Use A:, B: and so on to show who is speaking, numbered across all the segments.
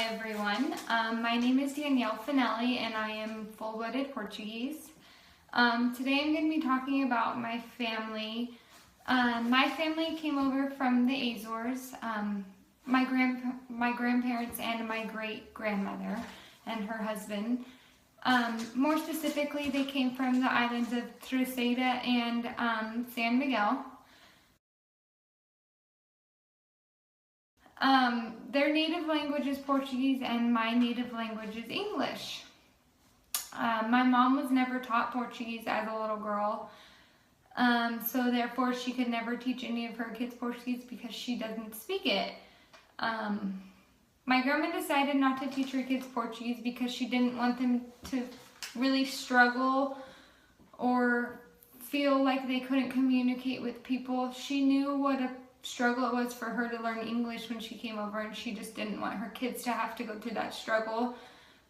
A: Hi everyone, my name is Danielle Finelli and I am full-blooded Portuguese. Today I'm going to be talking about my family. My family came over from the Azores, my grandparents and my great-grandmother and her husband. More specifically, they came from the islands of Terceira and San Miguel. Their native language is Portuguese and my native language is English. My mom was never taught Portuguese as a little girl, so therefore she could never teach any of her kids Portuguese because she doesn't speak it. My grandma decided not to teach her kids Portuguese because she didn't want them to really struggle or feel like they couldn't communicate with people. She knew what a struggle it was for her to learn English when she came over, and she just didn't want her kids to have to go through that struggle.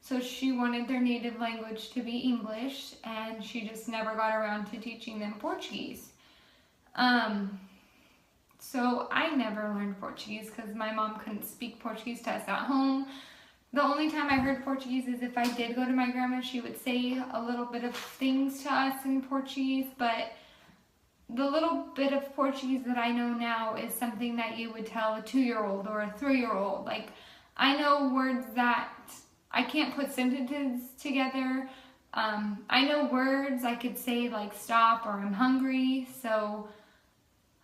A: So she wanted their native language to be English, and she just never got around to teaching them Portuguese. So I never learned Portuguese because my mom couldn't speak Portuguese to us at home. The only time I heard Portuguese is if I did go to my grandma. She would say a little bit of things to us in Portuguese, but the little bit of Portuguese that I know now is something that you would tell a 2-year-old or a 3-year-old. Like, I know words that I can't put sentences together. I know words I could say like stop or I'm hungry. So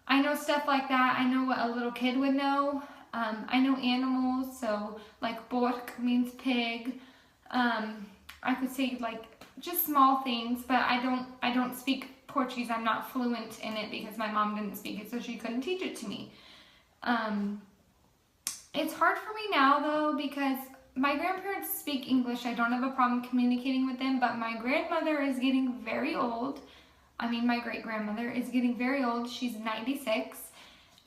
A: I know stuff like that. I know what a little kid would know. I know animals, so like porco means pig. I could say like just small things, but I don't speak Portuguese. I'm not fluent in it because my mom didn't speak it, so she couldn't teach it to me. It's hard for me now though because my grandparents speak English. I don't have a problem communicating with them, but my grandmother is getting very old. My great-grandmother is getting very old. She's 96,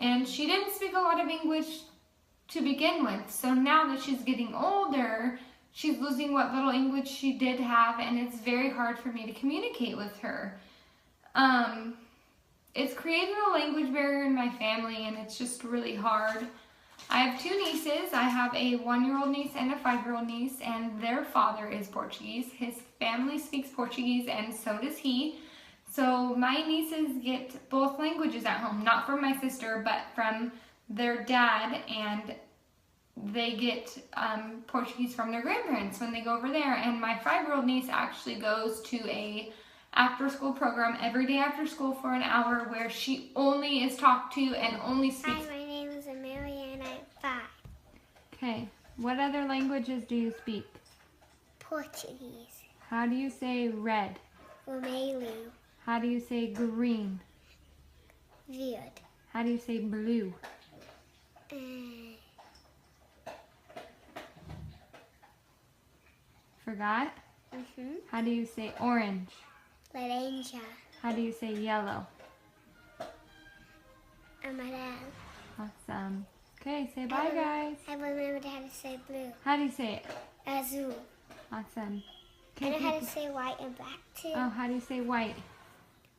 A: and she didn't speak a lot of English to begin with. So now that she's getting older, she's losing what little English she did have, and it's very hard for me to communicate with her. It's created a language barrier in my family, and it's just really hard. I have 2 nieces. I have a 1-year-old niece and a 5-year-old niece, and their father is Portuguese. His family speaks Portuguese, and so does he. So my nieces get both languages at home, not from my sister, but from their dad, and they get Portuguese from their grandparents when they go over there. And my 5-year-old niece actually goes to a after-school program every day after school for an hour where she only is talked to and only speaks.
B: Hi, my name is Amelia and I'm 5.
A: Okay, what other languages do you speak?
B: Portuguese.
A: How do you say red?
B: Vermelho.
A: How do you say green?
B: Verde.
A: How do you say blue? Forgot? How do you say orange?
B: Laranja.
A: How do you say yellow?
B: Amarelo.
A: Awesome. Okay, say bye, guys.
B: I remembered how to say blue.
A: How do you say it?
B: Azul.
A: Awesome.
B: I know
A: Okay,
B: how to say white and black too.
A: oh, how do you say white?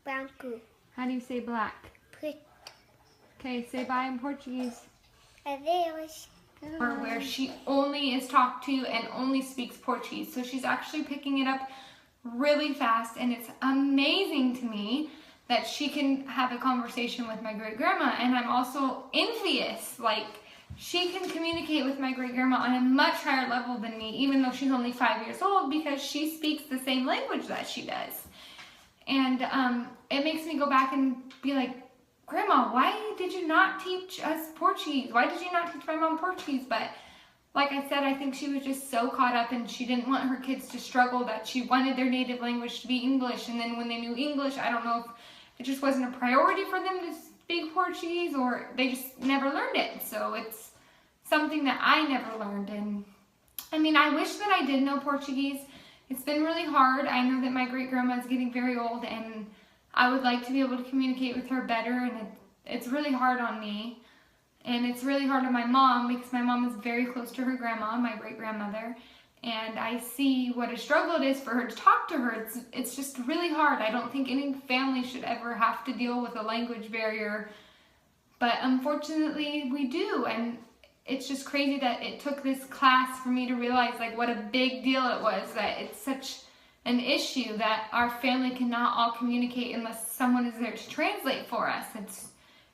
B: Branco.
A: How do you say black?
B: Preto.
A: Okay, say bye in Portuguese.
B: Adeus.
A: Or where she only is talked to and only speaks Portuguese. So she's actually picking it up really fast, and it's amazing to me that she can have a conversation with my great-grandma, and I'm also envious. Like, she can communicate with my great-grandma on a much higher level than me, even though she's only 5 years old, because she speaks the same language that she does. And it makes me go back and be like, Grandma, why did you not teach us Portuguese? Why did you not teach my mom Portuguese? But like I said, I think she was just so caught up, and she didn't want her kids to struggle, that she wanted their native language to be English. And then when they knew English, I don't know if it just wasn't a priority for them to speak Portuguese, or they just never learned it. So it's something that I never learned. And I wish that I did know Portuguese. It's been really hard. I know that my great-grandma is getting very old, and I would like to be able to communicate with her better, and it's really hard on me. And it's really hard on my mom because my mom is very close to her grandma, my great-grandmother. And I see what a struggle it is for her to talk to her. It's just really hard. I don't think any family should ever have to deal with a language barrier. But unfortunately, we do. And it's just crazy that it took this class for me to realize like what a big deal it was, that it's such an issue that our family cannot all communicate unless someone is there to translate for us.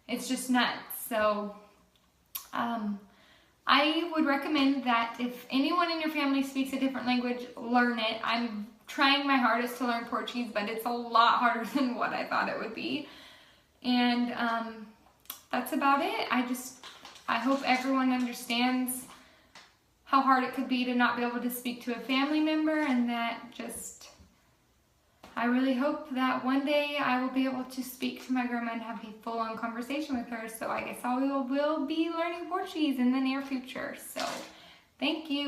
A: It's just nuts. So I would recommend that if anyone in your family speaks a different language, learn it. I'm trying my hardest to learn Portuguese, but it's a lot harder than what I thought it would be. And that's about it. I hope everyone understands how hard it could be to not be able to speak to a family member, and that I really hope that one day I will be able to speak to my grandma and have a full-on conversation with her. So I guess I will be learning Portuguese in the near future. So thank you.